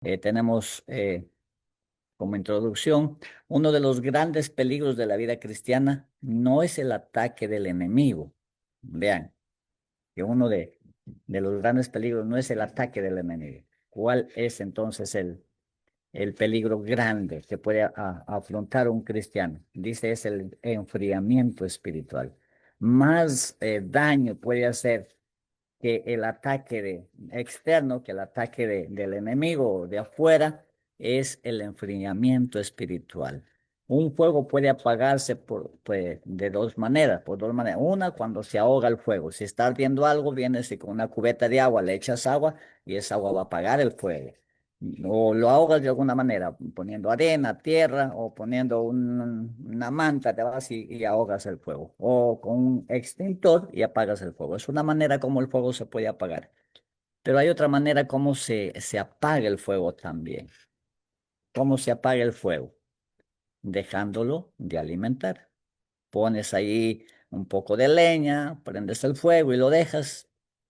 Tenemos como introducción, uno de los grandes peligros de la vida cristiana no es el ataque del enemigo. Vean, que uno de los grandes peligros no es el ataque del enemigo. ¿Cuál es entonces el peligro grande que puede afrontar un cristiano? Dice, es el enfriamiento espiritual. Más daño puede hacer que el ataque externo, que el ataque del enemigo de afuera, es el enfriamiento espiritual. Un fuego puede apagarse pues, de dos maneras, por dos maneras. Una, cuando se ahoga el fuego. Si está ardiendo algo, vienes y con una cubeta de agua le echas agua y esa agua va a apagar el fuego. O lo ahogas de alguna manera, poniendo arena, tierra o poniendo una manta, te vas y ahogas el fuego. O con un extintor y apagas el fuego. Es una manera como el fuego se puede apagar. Pero hay otra manera como se apaga el fuego también. ¿Cómo se apaga el fuego? Dejándolo de alimentar. Pones ahí un poco de leña, prendes el fuego y lo dejas,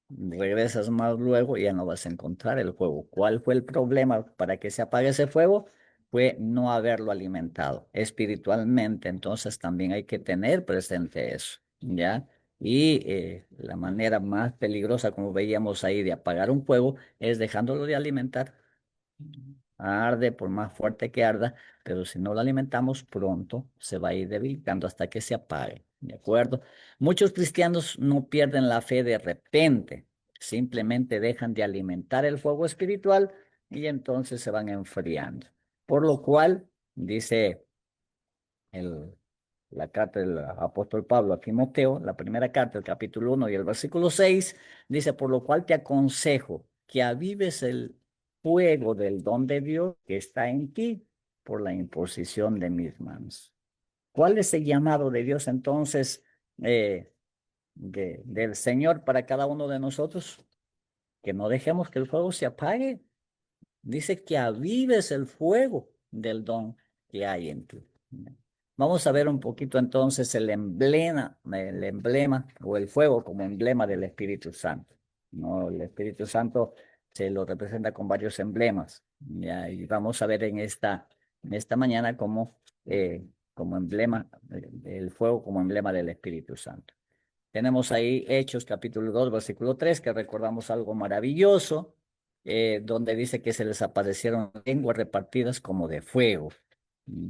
regresas más luego y ya no vas a encontrar el fuego. ¿Cuál fue el problema para que se apague ese fuego? Fue no haberlo alimentado espiritualmente. Entonces también hay que tener presente eso, ¿ya? Y la manera más peligrosa, como veíamos ahí, de apagar un fuego es dejándolo de alimentar. Arde por más fuerte que arda, pero si no lo alimentamos pronto, se va a ir debilitando hasta que se apague. ¿De acuerdo? Muchos cristianos no pierden la fe de repente, simplemente dejan de alimentar el fuego espiritual y entonces se van enfriando. Por lo cual, dice el, la carta del apóstol Pablo a Timoteo, la primera carta, el capítulo 1 y el versículo 6 dice, por lo cual te aconsejo que avives el fuego del don de Dios que está en ti por la imposición de mis manos. ¿Cuál es el llamado de Dios entonces del Señor para cada uno de nosotros? Que no dejemos que el fuego se apague. Dice que avives el fuego del don que hay en ti. Vamos a ver un poquito entonces el emblema o el fuego como emblema del Espíritu Santo. ¿No? El Espíritu Santo se lo representa con varios emblemas. ¿Ya? Y vamos a ver en esta mañana como emblema, el fuego como emblema del Espíritu Santo. Tenemos ahí Hechos capítulo 2 versículo 3 que recordamos algo maravilloso, donde dice que se les aparecieron lenguas repartidas como de fuego,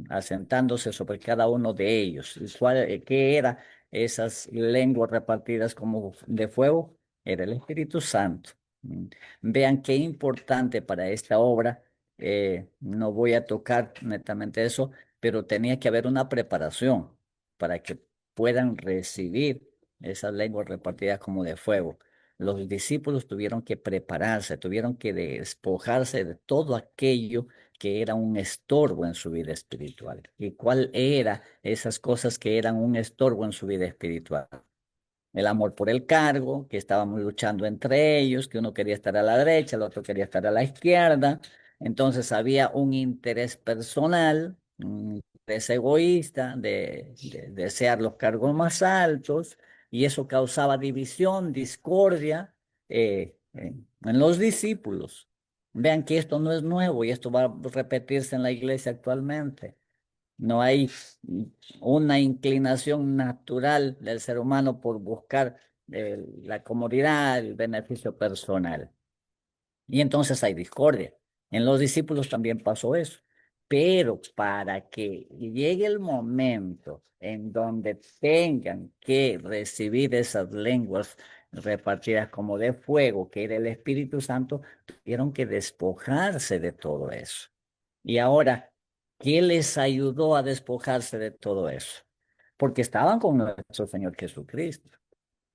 asentándose sobre cada uno de ellos. ¿Y qué era esas lenguas repartidas como de fuego? Era el Espíritu Santo. Mm. Vean qué importante para esta obra. No voy a tocar netamente eso, pero tenía que haber una preparación para que puedan recibir esas lenguas repartidas como de fuego. Los discípulos tuvieron que prepararse, tuvieron que despojarse de todo aquello que era un estorbo en su vida espiritual. ¿Y cuál era esas cosas que eran un estorbo en su vida espiritual? El amor por el cargo, que estábamos luchando entre ellos, que uno quería estar a la derecha, el otro quería estar a la izquierda. Entonces había un interés personal, un interés egoísta de desear los cargos más altos, y eso causaba división, discordia en los discípulos. Vean que esto no es nuevo y esto va a repetirse en la iglesia actualmente. No hay una inclinación natural del ser humano por buscar la comodidad, el beneficio personal. Y entonces hay discordia. En los discípulos también pasó eso. Pero para que llegue el momento en donde tengan que recibir esas lenguas repartidas como de fuego, que era el Espíritu Santo, tuvieron que despojarse de todo eso. Y ahora, ¿qué les ayudó a despojarse de todo eso? Porque estaban con nuestro Señor Jesucristo.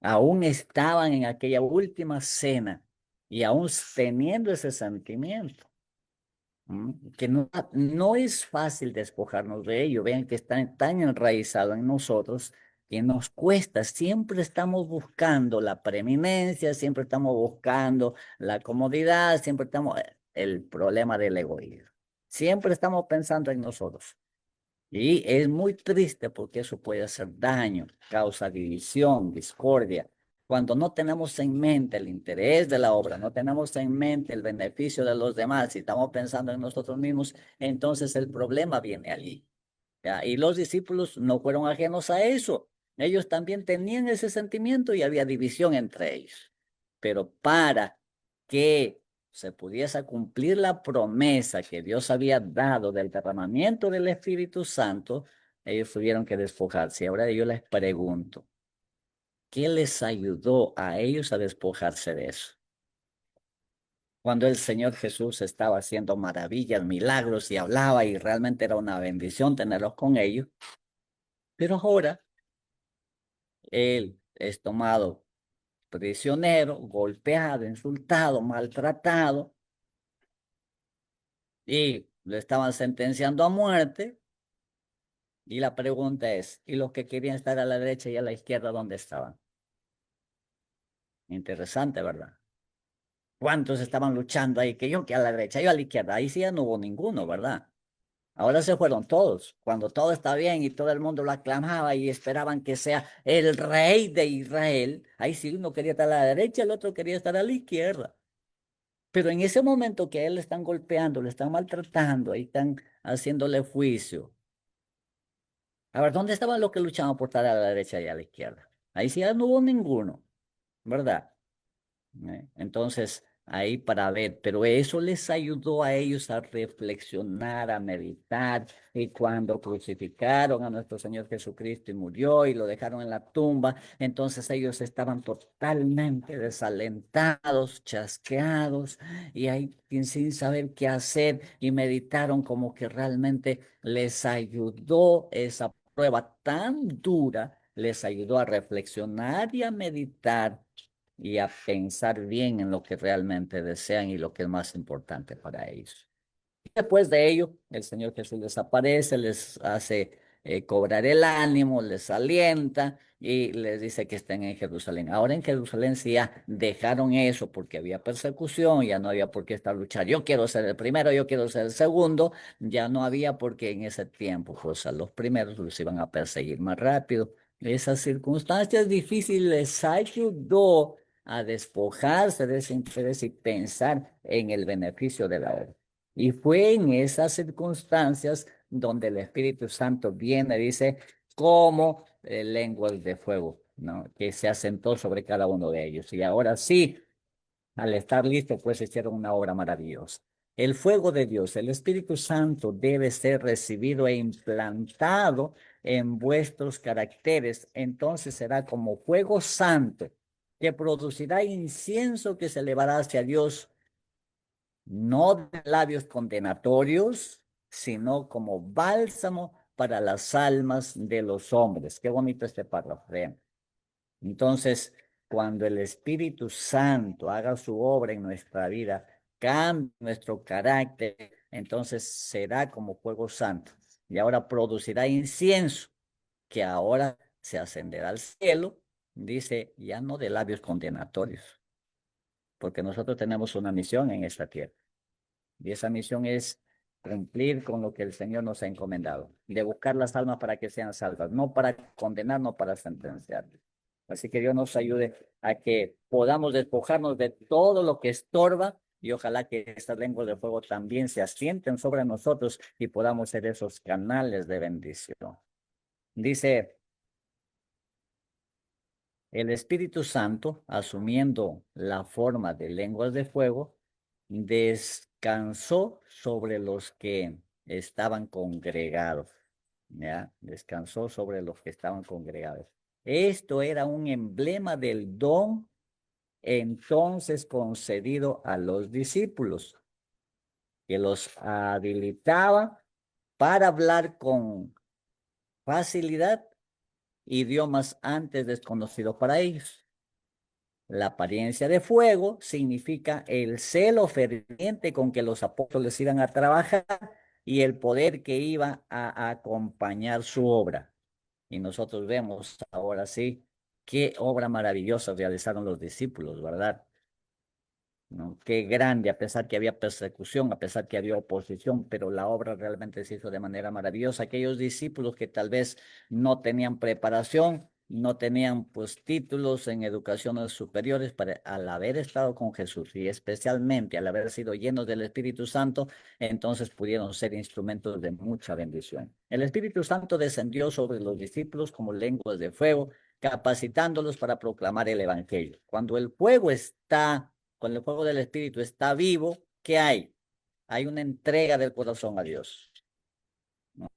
Aún estaban en aquella última cena y aún teniendo ese sentimiento. Que no es fácil despojarnos de ello. Vean que está tan enraizado en nosotros que nos cuesta. Siempre estamos buscando la preeminencia, siempre estamos buscando la comodidad, siempre estamos el problema del egoísmo. Siempre estamos pensando en nosotros. Y es muy triste porque eso puede hacer daño, causa división, discordia. Cuando no tenemos en mente el interés de la obra, no tenemos en mente el beneficio de los demás, si estamos pensando en nosotros mismos, entonces el problema viene allí. ¿Ya? Y los discípulos no fueron ajenos a eso. Ellos también tenían ese sentimiento y había división entre ellos. Pero para que se pudiese cumplir la promesa que Dios había dado del derramamiento del Espíritu Santo, ellos tuvieron que despojarse. Y ahora yo les pregunto, ¿qué les ayudó a ellos a despojarse de eso? Cuando el Señor Jesús estaba haciendo maravillas, milagros y hablaba y realmente era una bendición tenerlos con ellos, pero ahora Él es tomado prisionero, golpeado, insultado, maltratado y lo estaban sentenciando a muerte. Y la pregunta es, ¿y los que querían estar a la derecha y a la izquierda, dónde estaban? Interesante, ¿verdad? ¿Cuántos estaban luchando ahí? Que a la derecha, yo a la izquierda. Ahí sí ya no hubo ninguno, ¿verdad? Ahora se fueron todos. Cuando todo está bien y todo el mundo lo aclamaba y esperaban que sea el rey de Israel, ahí sí uno quería estar a la derecha, el otro quería estar a la izquierda. Pero en ese momento que a él le están golpeando, le están maltratando, ahí están haciéndole juicio. A ver, ¿dónde estaban los que luchaban por estar a la derecha y a la izquierda? Ahí sí ya no hubo ninguno, ¿verdad? Entonces, ahí para ver, pero eso les ayudó a ellos a reflexionar, a meditar, y cuando crucificaron a nuestro Señor Jesucristo y murió y lo dejaron en la tumba, entonces ellos estaban totalmente desalentados, chasqueados, y ahí sin saber qué hacer, y meditaron como que realmente les ayudó esa prueba tan dura, les ayudó a reflexionar y a meditar y a pensar bien en lo que realmente desean y lo que es más importante para ellos. Y después de ello, el Señor Jesús les aparece, les hace cobrar el ánimo, les alienta y les dice que estén en Jerusalén. Ahora en Jerusalén sí ya dejaron eso porque había persecución, ya no había por qué estar luchando. Yo quiero ser el primero, yo quiero ser el segundo, ya no había porque en ese tiempo, pues a los primeros los iban a perseguir más rápido. Esas circunstancias difíciles les ayudó a despojarse de ese interés y pensar en el beneficio de la obra. Y fue en esas circunstancias donde el Espíritu Santo viene, dice, como lenguas de fuego, ¿no? Que se asentó sobre cada uno de ellos. Y ahora sí, al estar listo, pues hicieron una obra maravillosa. El fuego de Dios, el Espíritu Santo debe ser recibido e implantado en vuestros caracteres. Entonces será como fuego santo que producirá incienso que se elevará hacia Dios, no de labios condenatorios, sino como bálsamo para las almas de los hombres. Qué bonito este párrafo. Vean. Entonces, cuando el Espíritu Santo haga su obra en nuestra vida, cambie nuestro carácter, entonces será como fuego santo. Y ahora producirá incienso, que ahora se ascenderá al cielo, dice, ya no de labios condenatorios, porque nosotros tenemos una misión en esta tierra. Y esa misión es cumplir con lo que el Señor nos ha encomendado, de buscar las almas para que sean salvas, no para condenar, no para sentenciar. Así que Dios nos ayude a que podamos despojarnos de todo lo que estorba y ojalá que estas lenguas de fuego también se asienten sobre nosotros y podamos ser esos canales de bendición. Dice el Espíritu Santo, asumiendo la forma de lenguas de fuego, descansó sobre los que estaban congregados. ¿Ya? Descansó sobre los que estaban congregados. Esto era un emblema del don entonces concedido a los discípulos, que los habilitaba para hablar con facilidad idiomas antes desconocidos para ellos. La apariencia de fuego significa el celo ferviente con que los apóstoles iban a trabajar y el poder que iba a acompañar su obra. Y nosotros vemos ahora sí qué obra maravillosa realizaron los discípulos, ¿verdad? ¿No? Qué grande, a pesar que había persecución, a pesar que había oposición, pero la obra realmente se hizo de manera maravillosa. Aquellos discípulos que tal vez no tenían preparación, no tenían pues títulos en educaciones superiores, para, al haber estado con Jesús y especialmente al haber sido llenos del Espíritu Santo, entonces pudieron ser instrumentos de mucha bendición. El Espíritu Santo descendió sobre los discípulos como lenguas de fuego, capacitándolos para proclamar el Evangelio. Cuando el fuego del Espíritu está vivo, ¿qué hay? Hay una entrega del corazón a Dios. No,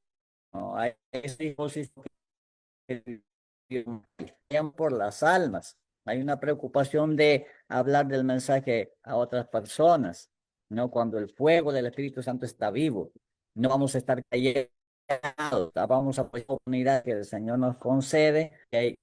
no hay ese disposición que por las almas. Hay una preocupación de hablar del mensaje a otras personas, ¿no? Cuando el fuego del Espíritu Santo está vivo, no vamos a estar callados, vamos a la oportunidad que el Señor nos concede, que hay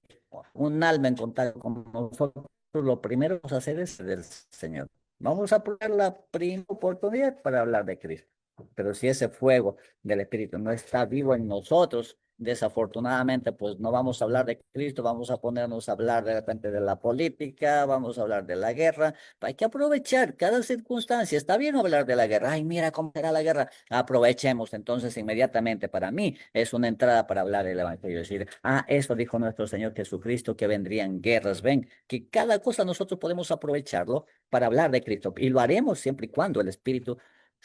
un alma en contacto con nosotros, lo primero que vamos a hacer es del Señor. Vamos a poner la primera oportunidad para hablar de Cristo. Pero si ese fuego del Espíritu no está vivo en nosotros, desafortunadamente, pues no vamos a hablar de Cristo, vamos a ponernos a hablar de repente de la política, vamos a hablar de la guerra. Hay que aprovechar cada circunstancia. Está bien hablar de la guerra. Ay, mira cómo será la guerra. Aprovechemos entonces inmediatamente. Para mí es una entrada para hablar del Evangelio. Decir, eso dijo nuestro Señor Jesucristo, que vendrían guerras. Ven, que cada cosa nosotros podemos aprovecharlo para hablar de Cristo. Y lo haremos siempre y cuando el Espíritu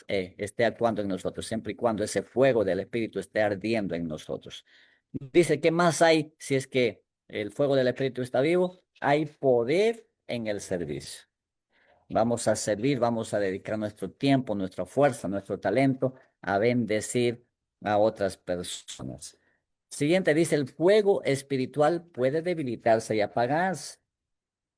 esté actuando en nosotros, siempre y cuando ese fuego del Espíritu esté ardiendo en nosotros. Dice, ¿qué más hay si es que el fuego del Espíritu está vivo? Hay poder en el servicio. Vamos a servir, vamos a dedicar nuestro tiempo, nuestra fuerza, nuestro talento a bendecir a otras personas. Siguiente dice, el fuego espiritual puede debilitarse y apagarse,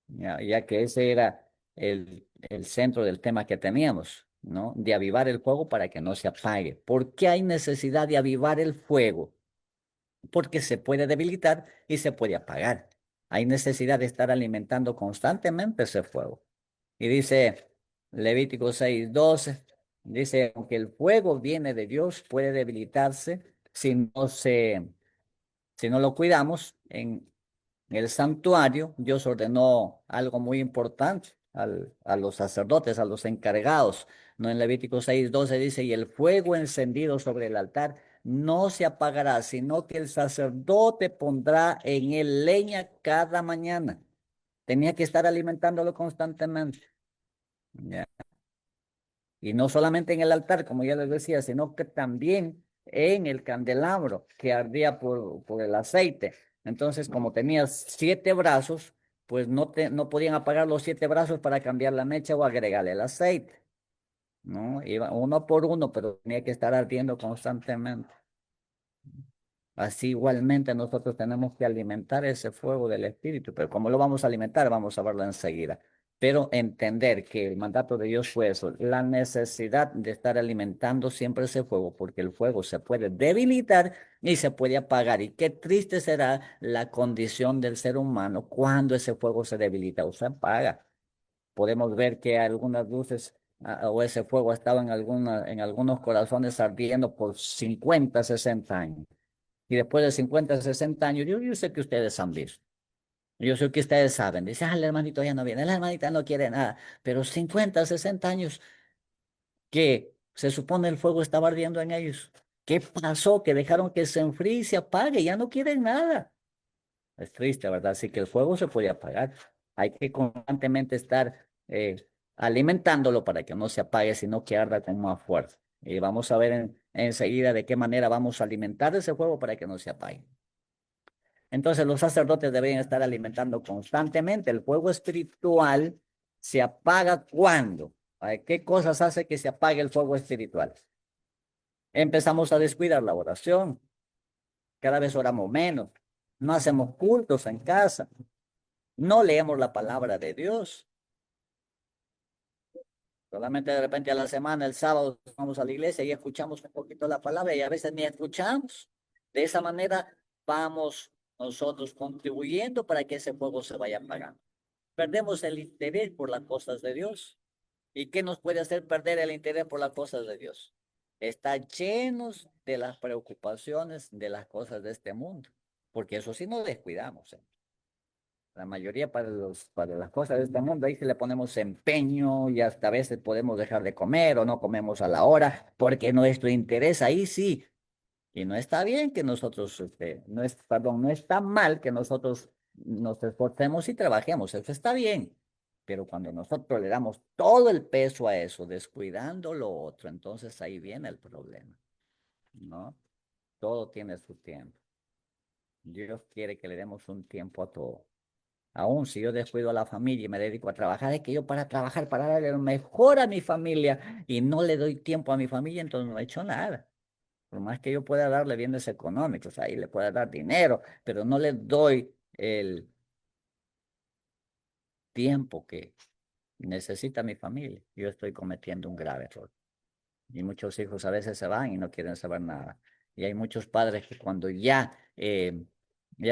ya que ese era el centro del tema que teníamos, ¿no? De avivar el fuego para que no se apague. ¿Por qué hay necesidad de avivar el fuego? Porque se puede debilitar y se puede apagar. Hay necesidad de estar alimentando constantemente ese fuego. Y dice Levítico 6:12, dice, aunque el fuego viene de Dios, puede debilitarse si no lo cuidamos. En el santuario, Dios ordenó algo muy importante a los sacerdotes, a los encargados. No, en Levítico 6:12 dice, y el fuego encendido sobre el altar no se apagará, sino que el sacerdote pondrá en él leña cada mañana. Tenía que estar alimentándolo constantemente. ¿Ya? Y no solamente en el altar, como ya les decía, sino que también en el candelabro que ardía por el aceite. Entonces, como tenía 7 brazos, pues no podían apagar los 7 brazos para cambiar la mecha o agregarle el aceite, ¿no? Iba uno por uno, pero tenía que estar ardiendo constantemente. Así igualmente nosotros tenemos que alimentar ese fuego del Espíritu, pero ¿cómo lo vamos a alimentar? Vamos a verlo enseguida. Pero entender que el mandato de Dios fue eso, la necesidad de estar alimentando siempre ese fuego, porque el fuego se puede debilitar y se puede apagar. Y qué triste será la condición del ser humano cuando ese fuego se debilita o se apaga. Podemos ver que algunas luces o ese fuego estaba en algunos corazones ardiendo por 50, 60 años. Y después de 50, 60 años, yo sé que ustedes han visto. Yo sé que ustedes saben. Dice, el hermanito ya no viene, la hermanita no quiere nada. Pero 50, 60 años que se supone el fuego estaba ardiendo en ellos. ¿Qué pasó? Que dejaron que se enfríe y se apague. Ya no quieren nada. Es triste, ¿verdad? Así que el fuego se puede apagar. Hay que constantemente estar alimentándolo para que no se apague, sino que arda con más fuerza. Y vamos a ver enseguida de qué manera vamos a alimentar ese fuego para que no se apague. Entonces los sacerdotes deben estar alimentando constantemente. El fuego espiritual se apaga cuando. ¿Qué cosas hace que se apague el fuego espiritual? Empezamos a descuidar la oración. Cada vez oramos menos. No hacemos cultos en casa. No leemos la palabra de Dios. Solamente de repente a la semana, el sábado, vamos a la iglesia y escuchamos un poquito la palabra y a veces ni escuchamos. De esa manera vamos nosotros contribuyendo para que ese fuego se vaya apagando. Perdemos el interés por las cosas de Dios. ¿Y qué nos puede hacer perder el interés por las cosas de Dios? Está llenos de las preocupaciones de las cosas de este mundo, porque eso sí nos descuidamos. La mayoría para las cosas de este mundo, ahí sí le ponemos empeño y hasta a veces podemos dejar de comer o no comemos a la hora, porque nuestro interés ahí sí Y no está bien que nosotros, no es, perdón, no está mal que nosotros nos esforcemos y trabajemos, eso está bien. Pero cuando nosotros le damos todo el peso a eso, descuidando lo otro, entonces ahí viene el problema, ¿no? Todo tiene su tiempo. Dios quiere que le demos un tiempo a todo. Aún si yo descuido a la familia y me dedico a trabajar, es que yo para trabajar, para darle lo mejor a mi familia y no le doy tiempo a mi familia, entonces no he hecho nada. Por más que yo pueda darle bienes económicos, ahí le pueda dar dinero, pero no le doy el tiempo que necesita mi familia. Yo estoy cometiendo un grave error. Y muchos hijos a veces se van y no quieren saber nada. Y hay muchos padres que cuando ya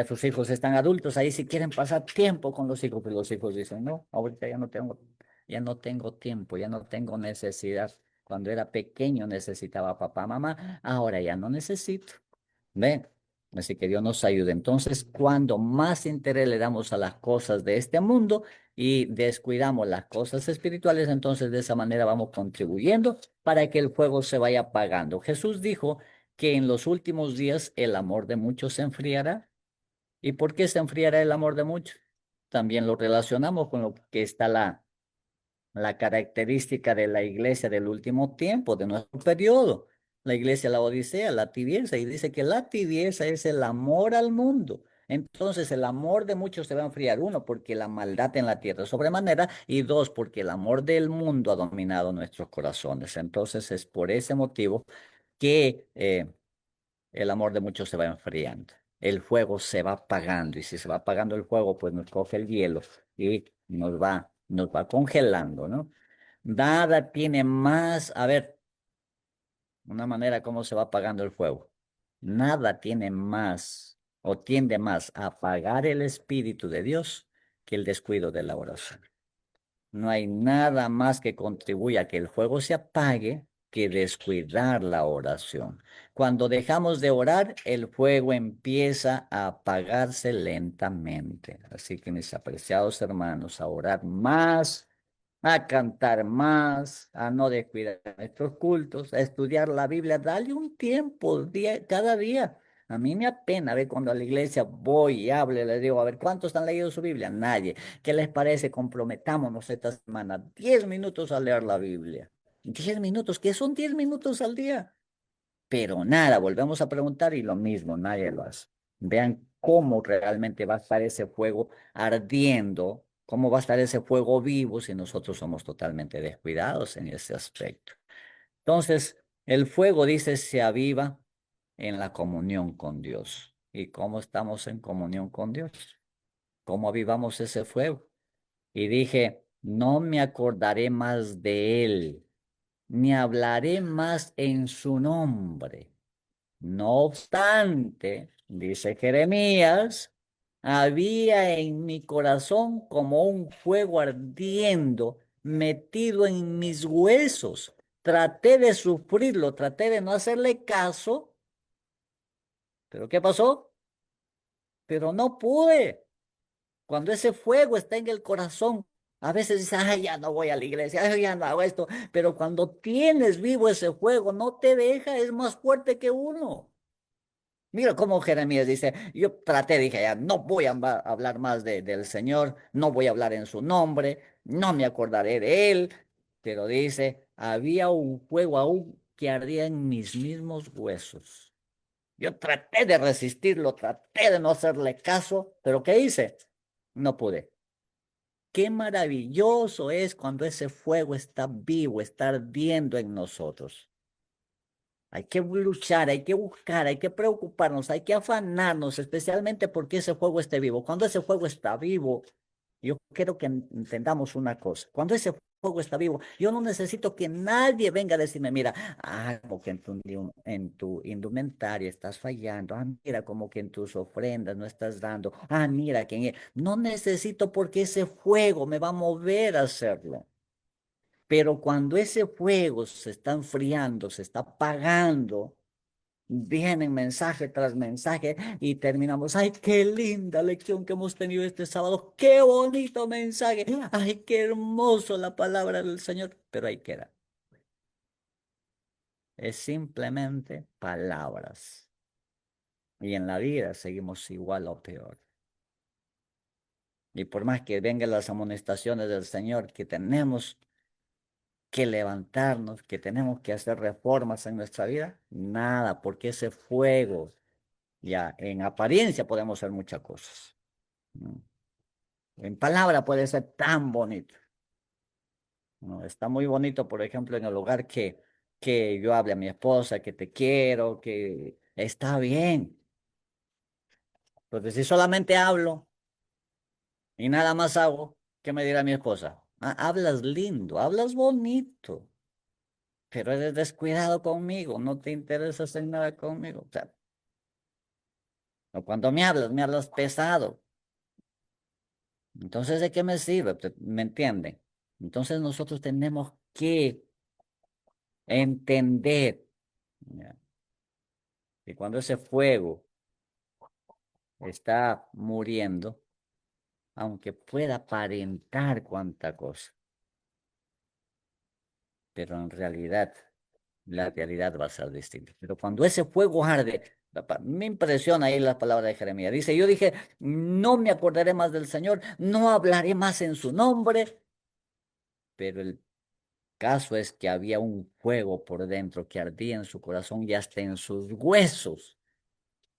sus hijos están adultos, ahí sí quieren pasar tiempo con los hijos, pero los hijos dicen, no, ahorita ya no tengo tiempo, ya no tengo necesidad. Cuando era pequeño necesitaba papá, mamá, ahora ya no necesito. ¿Ven? Así que Dios nos ayude. Entonces, cuando más interés le damos a las cosas de este mundo y descuidamos las cosas espirituales, entonces de esa manera vamos contribuyendo para que el fuego se vaya apagando. Jesús dijo que en los últimos días el amor de muchos se enfriará. ¿Y por qué se enfriará el amor de muchos? También lo relacionamos con lo que está la característica de la iglesia del último tiempo, de nuestro periodo. La iglesia la Odisea, la tibieza, y dice que la tibieza es el amor al mundo. Entonces el amor de muchos se va a enfriar, uno, porque la maldad en la tierra es sobremanera, y dos, porque el amor del mundo ha dominado nuestros corazones. Entonces es por ese motivo que el amor de muchos se va enfriando. El fuego se va apagando y si se va apagando el fuego, pues nos coge el hielo y nos va congelando, ¿no? Nada tiene más, a ver, una manera como se va apagando el fuego. Nada tiene más o tiende más a apagar el Espíritu de Dios que el descuido de la oración. No hay nada más que contribuya a que el fuego se apague que descuidar la oración. Cuando dejamos de orar, el fuego empieza a apagarse lentamente. Así que mis apreciados hermanos, a orar más, a cantar más, a no descuidar nuestros cultos, a estudiar la Biblia, dale un tiempo cada día. A mí me apena ver cuando a la iglesia voy y hablo y les digo, a ver, ¿cuántos han leído su Biblia? Nadie. ¿Qué les parece? Comprometámonos esta semana 10 minutos a leer la Biblia. 10 minutos, ¿qué son 10 minutos al día? Pero nada, volvemos a preguntar y lo mismo, nadie lo hace. Vean cómo realmente va a estar ese fuego ardiendo, cómo va a estar ese fuego vivo si nosotros somos totalmente descuidados en ese aspecto. Entonces, el fuego, dice, se aviva en la comunión con Dios. ¿Y cómo estamos en comunión con Dios? ¿Cómo avivamos ese fuego? Y dije, no me acordaré más de él, ni hablaré más en su nombre. No obstante, dice Jeremías, había en mi corazón como un fuego ardiendo, metido en mis huesos. Traté de sufrirlo, traté de no hacerle caso, pero ¿qué pasó? Pero no pude. Cuando ese fuego está en el corazón, a veces dices, ay, ya no voy a la iglesia, ay, ya no hago esto, pero cuando tienes vivo ese fuego, no te deja, es más fuerte que uno. Mira cómo Jeremías dice, yo traté, dije, ya no voy a hablar más del Señor, no voy a hablar en su nombre, no me acordaré de él, pero dice, había un fuego aún que ardía en mis mismos huesos. Yo traté de resistirlo, traté de no hacerle caso, pero ¿qué hice? No pude. Qué maravilloso es cuando ese fuego está vivo, está ardiendo en nosotros. Hay que luchar, hay que buscar, hay que preocuparnos, hay que afanarnos, especialmente porque ese fuego esté vivo. Cuando ese fuego está vivo, yo quiero que entendamos una cosa. Cuando ese fuego está vivo, yo no necesito que nadie venga a decirme, mira, como que en tu indumentaria estás fallando, mira, como que en tus ofrendas no estás dando, mira, que no necesito porque ese fuego me va a mover a hacerlo. Pero cuando ese fuego se está enfriando, se está apagando, vienen mensaje tras mensaje y terminamos. Ay, qué linda lección que hemos tenido este sábado. Qué bonito mensaje. Ay, qué hermoso la palabra del Señor. Pero ahí queda. Es simplemente palabras. y en la vida seguimos igual o peor. Y por más que vengan las amonestaciones del Señor, que tenemos que levantarnos, que tenemos que hacer reformas en nuestra vida, nada, porque ese fuego, ya en apariencia podemos hacer muchas cosas. ¿No? En palabra puede ser tan bonito. ¿No? Está muy bonito, por ejemplo, en el hogar que yo hable a mi esposa, que te quiero, que está bien. Porque si solamente hablo y nada más hago, ¿qué me dirá mi esposa? Ah, hablas lindo, hablas bonito, pero eres descuidado conmigo, no te interesas en nada conmigo. O sea, o cuando me hablas pesado. Entonces, ¿de qué me sirve? ¿Me entienden? Entonces nosotros tenemos que entender, ¿ya? Que cuando ese fuego está muriendo, aunque pueda aparentar cuanta cosa, pero en realidad la realidad va a ser distinta. Pero cuando ese fuego arde, me impresiona ahí las palabras de Jeremías. Dice, yo dije, no me acordaré más del Señor, no hablaré más en su nombre, pero el caso es que había un fuego por dentro que ardía en su corazón y hasta en sus huesos.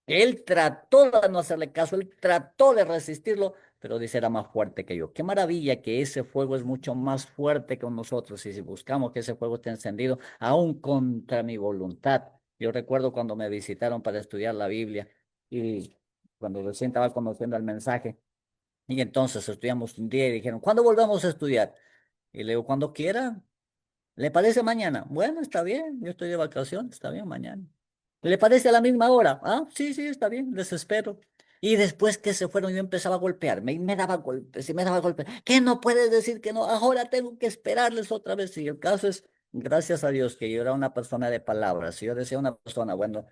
Él trató de no hacerle caso, él trató de resistirlo, pero dice era más fuerte que yo. Qué maravilla que ese fuego es mucho más fuerte que nosotros y si buscamos que ese fuego esté encendido, aún contra mi voluntad. Yo recuerdo cuando me visitaron para estudiar la Biblia y cuando recién estaba conociendo el mensaje y entonces estudiamos un día y dijeron, ¿cuándo volvemos a estudiar? Y le digo, cuando quiera. ¿Le parece mañana? Bueno, está bien, yo estoy de vacaciones, está bien mañana. ¿Le parece a la misma hora? Ah, sí, sí, está bien, les espero. Y después que se fueron, yo empezaba a golpearme y me daba golpes y me daba golpes. ¿Qué no puedes decir que no? Ahora tengo que esperarles otra vez. Y el caso es, gracias a Dios, que yo era una persona de palabras. Si yo decía a una persona, bueno,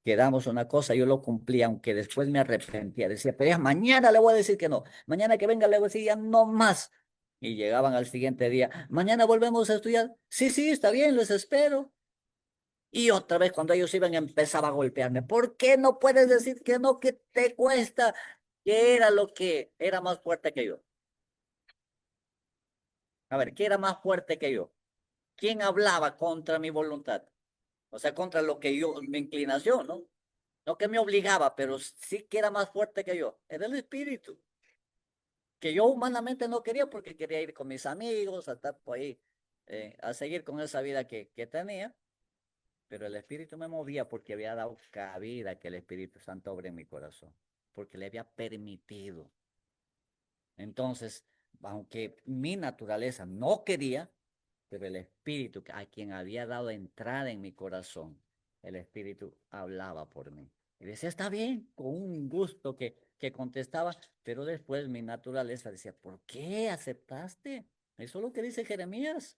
quedamos una cosa, yo lo cumplía, aunque después me arrepentía. Decía, pero ya mañana le voy a decir que no. Mañana que venga le voy a decir ya no más. Y llegaban al siguiente día, mañana volvemos a estudiar. Sí, sí, está bien, les espero. Y otra vez cuando ellos iban empezaba a golpearme. ¿Por qué no puedes decir que no, que te cuesta? ¿Qué era lo que era más fuerte que yo? A ver, ¿qué era más fuerte que yo? ¿Quién hablaba contra mi voluntad? O sea, contra lo que yo, mi inclinación, ¿no? No que me obligaba, pero sí que era más fuerte que yo. Era el espíritu, que yo humanamente no quería porque quería ir con mis amigos, a estar por ahí, a seguir con esa vida que tenía. Pero el Espíritu me movía porque había dado cabida que el Espíritu Santo obre en mi corazón, porque le había permitido. Entonces, aunque mi naturaleza no quería, pero el Espíritu a quien había dado entrada en mi corazón, el Espíritu hablaba por mí. Y decía, está bien, con un gusto que contestaba, pero después mi naturaleza decía, ¿por qué aceptaste? Eso es lo que dice Jeremías.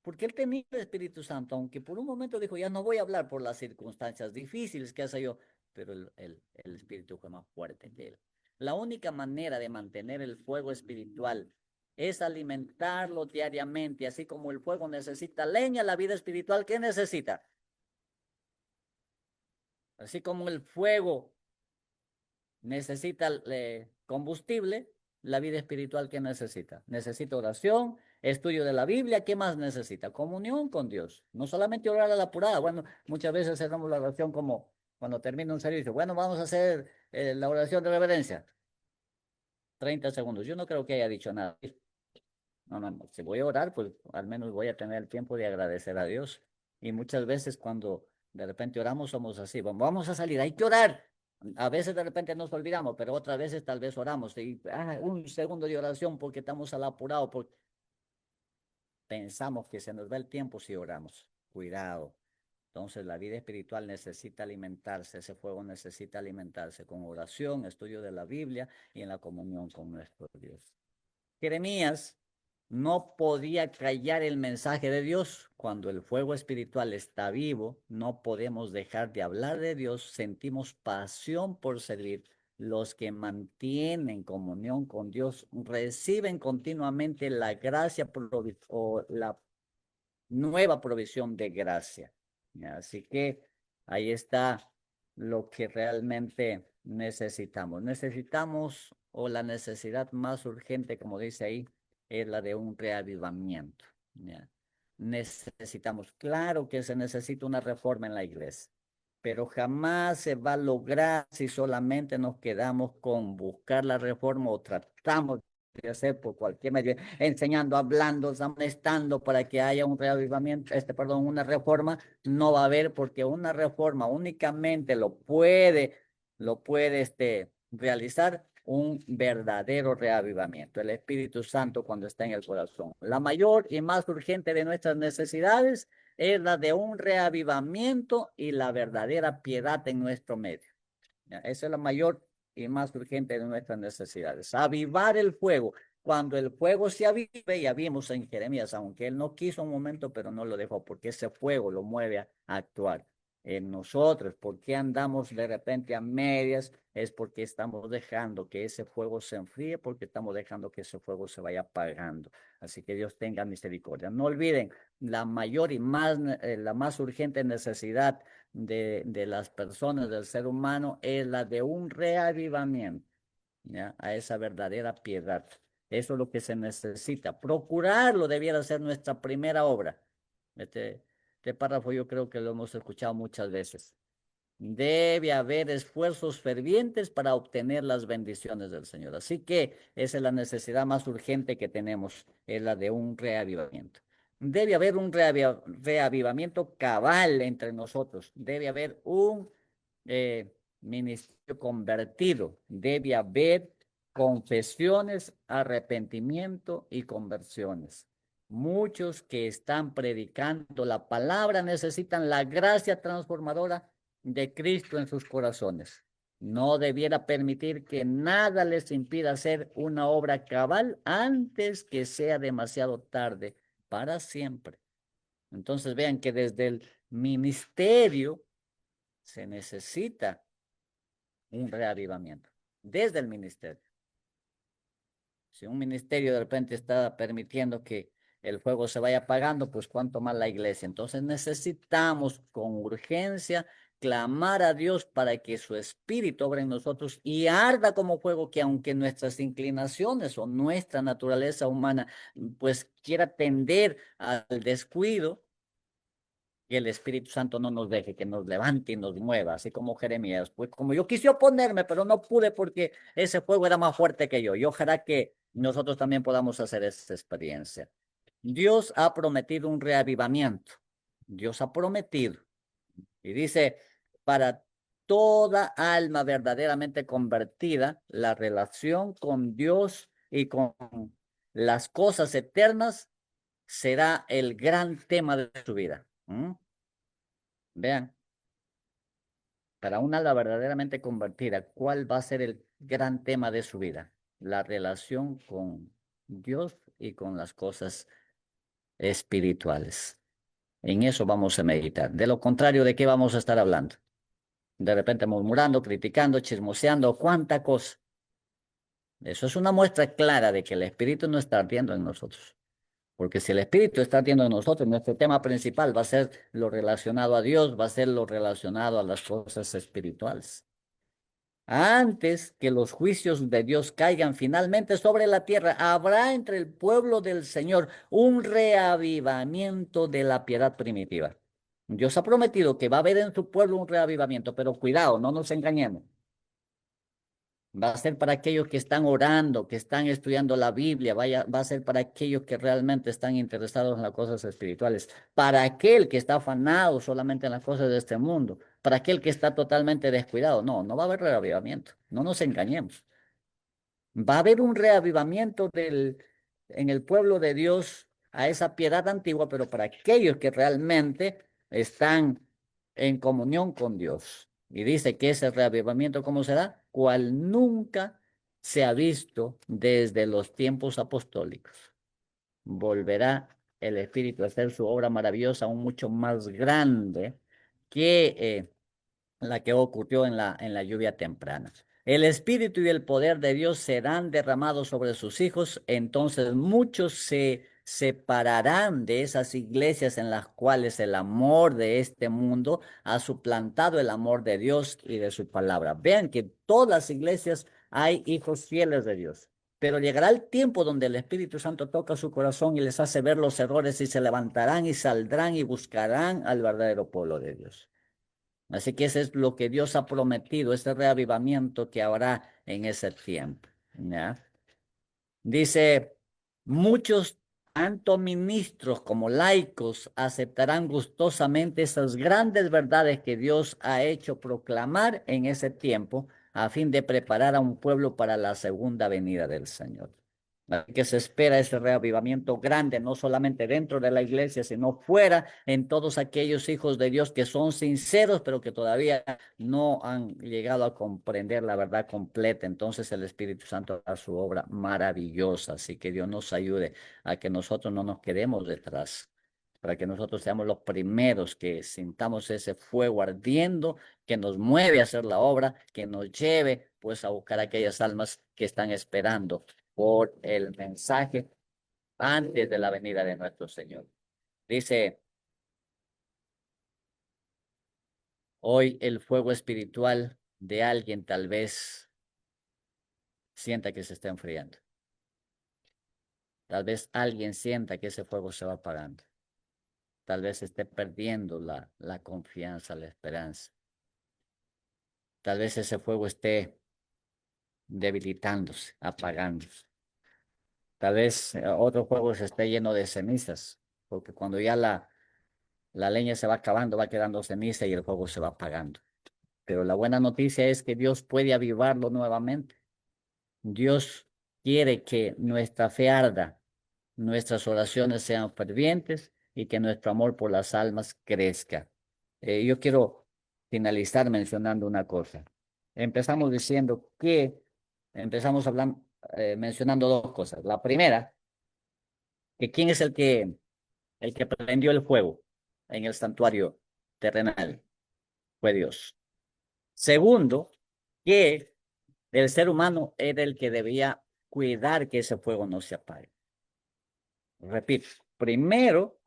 Porque él tenía el Espíritu Santo, aunque por un momento dijo, ya no voy a hablar por las circunstancias difíciles que hace yo, pero el Espíritu fue más fuerte que él. La única manera de mantener el fuego espiritual es alimentarlo diariamente, así como el fuego necesita leña, la vida espiritual, ¿qué necesita? Así como el fuego necesita combustible, la vida espiritual que necesita. Necesita oración, estudio de la Biblia, ¿qué más necesita? Comunión con Dios. No solamente orar a la apurada. Bueno, muchas veces hacemos la oración como cuando termina un servicio. Bueno, vamos a hacer la oración de reverencia. 30 segundos. Yo no creo que haya dicho nada. No, no, no. Si voy a orar, pues al menos voy a tener el tiempo de agradecer a Dios. Y muchas veces cuando de repente oramos somos así. Vamos a salir, hay que orar. A veces de repente nos olvidamos, pero otras veces tal vez oramos. Y un segundo de oración porque estamos al apurado, porque pensamos que se nos va el tiempo si oramos. Cuidado. Entonces la vida espiritual necesita alimentarse, ese fuego necesita alimentarse con oración, estudio de la Biblia y en la comunión con nuestro Dios. Jeremías no podía callar el mensaje de Dios. Cuando el fuego espiritual está vivo, no podemos dejar de hablar de Dios, sentimos pasión por servir. Los que mantienen comunión con Dios reciben continuamente la gracia o la nueva provisión de gracia. Así que ahí está. lo que realmente necesitamos. Necesitamos, o la necesidad más urgente, como dice ahí, es la de un reavivamiento. ¿Ya? Necesitamos, claro que se necesita una reforma en la iglesia, pero jamás se va a lograr si solamente nos quedamos con buscar la reforma o tratamos de hacer por cualquier medio, enseñando, hablando, amonestando para que haya un reavivamiento, perdón, una reforma. No va a haber, porque una reforma únicamente lo puede realizar un verdadero reavivamiento. El Espíritu Santo cuando está en el corazón. La mayor y más urgente de nuestras necesidades es la de un reavivamiento y la verdadera piedad en nuestro medio. ¿Ya? Esa es la mayor y más urgente de nuestras necesidades. Avivar el fuego. Cuando el fuego se avive, ya vimos en Jeremías, aunque él no quiso un momento, pero no lo dejó, porque ese fuego lo mueve a actuar en nosotros. ¿Por qué andamos de repente a medias? Es porque estamos dejando que ese fuego se enfríe, porque estamos dejando que ese fuego se vaya apagando. Así que Dios tenga misericordia. No olviden, la mayor y la más urgente necesidad de las personas, del ser humano, es la de un reavivamiento, ¿ya? A esa verdadera piedad. Eso es lo que se necesita. Procurarlo debiera ser nuestra primera obra. Este párrafo yo creo que lo hemos escuchado muchas veces. Debe haber esfuerzos fervientes para obtener las bendiciones del Señor. Así que esa es la necesidad más urgente que tenemos, es la de un reavivamiento. Debe haber un reavivamiento cabal entre nosotros. Debe haber un ministerio convertido. Debe haber confesiones, arrepentimiento y conversiones. Muchos que están predicando la palabra necesitan la gracia transformadora de Cristo en sus corazones. No debiera permitir que nada les impida hacer una obra cabal antes que sea demasiado tarde para siempre. Entonces vean que desde el ministerio se necesita un reavivamiento. Desde el ministerio. Si un ministerio de repente está permitiendo que el fuego se vaya apagando, pues cuánto más la iglesia. Entonces necesitamos con urgencia clamar a Dios para que su espíritu obre en nosotros y arda como fuego, que aunque nuestras inclinaciones o nuestra naturaleza humana pues quiera tender al descuido, que el Espíritu Santo no nos deje, que nos levante y nos mueva, así como Jeremías. Pues como yo quise oponerme, pero no pude porque ese fuego era más fuerte que yo. Y ojalá que nosotros también podamos hacer esa experiencia. Dios ha prometido un reavivamiento. Dios ha prometido. Y dice, para toda alma verdaderamente convertida, la relación con Dios y con las cosas eternas será el gran tema de su vida. Vean, para una alma verdaderamente convertida, ¿cuál va a ser el gran tema de su vida? La relación con Dios y con las cosas espirituales. En eso vamos a meditar. De lo contrario, ¿de qué vamos a estar hablando? De repente murmurando, criticando, chismoseando, cuánta cosa. Eso es una muestra clara de que el Espíritu no está ardiendo en nosotros. Porque si el Espíritu está ardiendo en nosotros, nuestro tema principal va a ser lo relacionado a Dios, va a ser lo relacionado a las cosas espirituales. Antes que los juicios de Dios caigan finalmente sobre la tierra, habrá entre el pueblo del Señor un reavivamiento de la piedad primitiva. Dios ha prometido que va a haber en su pueblo un reavivamiento, pero cuidado, no nos engañemos. Va a ser para aquellos que están orando, que están estudiando la Biblia, va a ser para aquellos que realmente están interesados en las cosas espirituales, para aquel que está afanado solamente en las cosas de este mundo, para aquel que está totalmente descuidado. No, no va a haber reavivamiento, no nos engañemos. Va a haber un reavivamiento en el pueblo de Dios a esa piedad antigua, pero para aquellos que realmente están en comunión con Dios. Y dice que ese reavivamiento, ¿cómo será? Cual nunca se ha visto desde los tiempos apostólicos. Volverá el Espíritu a hacer su obra maravillosa, aún mucho más grande que la que ocurrió en la lluvia temprana. El Espíritu y el poder de Dios serán derramados sobre sus hijos, entonces muchos se separarán de esas iglesias en las cuales el amor de este mundo ha suplantado el amor de Dios y de su palabra. Vean que en todas las iglesias hay hijos fieles de Dios. Pero llegará el tiempo donde el Espíritu Santo toca su corazón y les hace ver los errores y se levantarán y saldrán y buscarán al verdadero pueblo de Dios. Así que ese es lo que Dios ha prometido, ese reavivamiento que habrá en ese tiempo. ¿Ya? Dice, muchos, tanto ministros como laicos, aceptarán gustosamente esas grandes verdades que Dios ha hecho proclamar en ese tiempo a fin de preparar a un pueblo para la segunda venida del Señor. Así que se espera ese reavivamiento grande, no solamente dentro de la iglesia, sino fuera en todos aquellos hijos de Dios que son sinceros, pero que todavía no han llegado a comprender la verdad completa. Entonces el Espíritu Santo hará su obra maravillosa. Así que Dios nos ayude a que nosotros no nos quedemos detrás, para que nosotros seamos los primeros que sintamos ese fuego ardiendo que nos mueve a hacer la obra, que nos lleve pues a buscar aquellas almas que están esperando por el mensaje antes de la venida de nuestro Señor. Dice, hoy el fuego espiritual de alguien tal vez sienta que se está enfriando. Tal vez alguien sienta que ese fuego se va apagando. Tal vez esté perdiendo la confianza, la esperanza. Tal vez ese fuego esté debilitándose, apagándose. Tal vez otro fuego se esté lleno de cenizas, porque cuando ya la leña se va acabando, va quedando ceniza y el fuego se va apagando. Pero la buena noticia es que Dios puede avivarlo nuevamente. Dios quiere que nuestra fe arda, nuestras oraciones sean fervientes y que nuestro amor por las almas crezca. Yo quiero finalizar mencionando una cosa. Empezamos diciendo que, empezamos hablando, mencionando dos cosas. La primera, que quién es el que prendió el fuego en el santuario terrenal, fue Dios. Segundo, que el ser humano era el que debía cuidar que ese fuego no se apague. Repito, primero,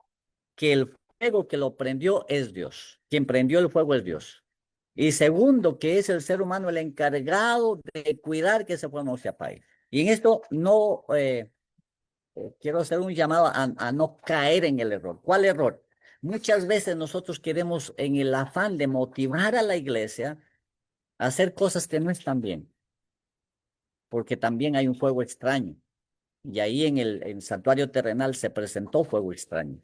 que el fuego que lo prendió es Dios. Quien prendió el fuego es Dios. Y segundo, que es el ser humano el encargado de cuidar que ese fuego no se apague. Y en esto no quiero hacer un llamado a no caer en el error. ¿Cuál error? Muchas veces nosotros queremos, en el afán de motivar a la iglesia, hacer cosas que no están bien, porque también hay un fuego extraño. Y ahí en el santuario terrenal se presentó fuego extraño.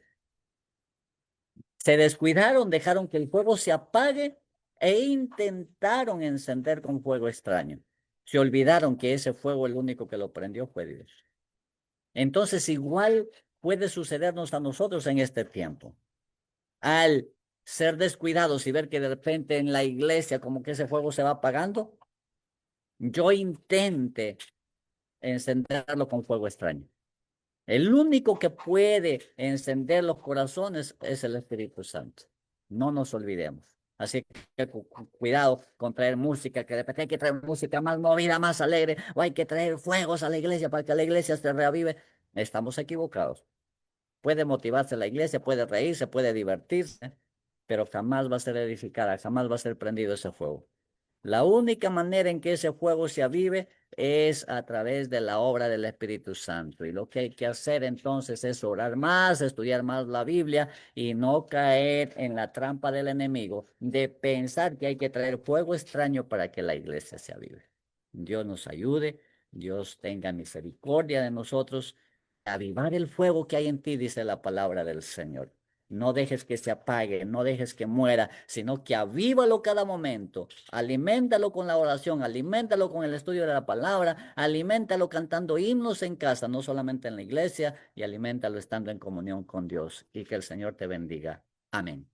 Se descuidaron, dejaron que el fuego se apague e intentaron encender con fuego extraño. Se olvidaron que ese fuego el único que lo prendió fue Dios. Entonces igual puede sucedernos a nosotros en este tiempo. Al ser descuidados y ver que de repente en la iglesia como que ese fuego se va apagando, yo intente encenderlo con fuego extraño. El único que puede encender los corazones es el Espíritu Santo. No nos olvidemos. Así que cuidado con traer música, que de repente hay que traer música más movida, más alegre, o hay que traer fuegos a la iglesia para que la iglesia se reavive. Estamos equivocados. Puede motivarse la iglesia, puede reírse, puede divertirse, pero jamás va a ser edificada, jamás va a ser prendido ese fuego. La única manera en que ese fuego se avive es a través de la obra del Espíritu Santo. Y lo que hay que hacer entonces es orar más, estudiar más la Biblia y no caer en la trampa del enemigo de pensar que hay que traer fuego extraño para que la iglesia se avive. Dios nos ayude, Dios tenga misericordia de nosotros. Avivar el fuego que hay en ti, dice la palabra del Señor. No dejes que se apague, no dejes que muera, sino que avívalo cada momento. Aliméntalo con la oración, aliméntalo con el estudio de la palabra, aliméntalo cantando himnos en casa, no solamente en la iglesia, y aliméntalo estando en comunión con Dios. Y que el Señor te bendiga. Amén.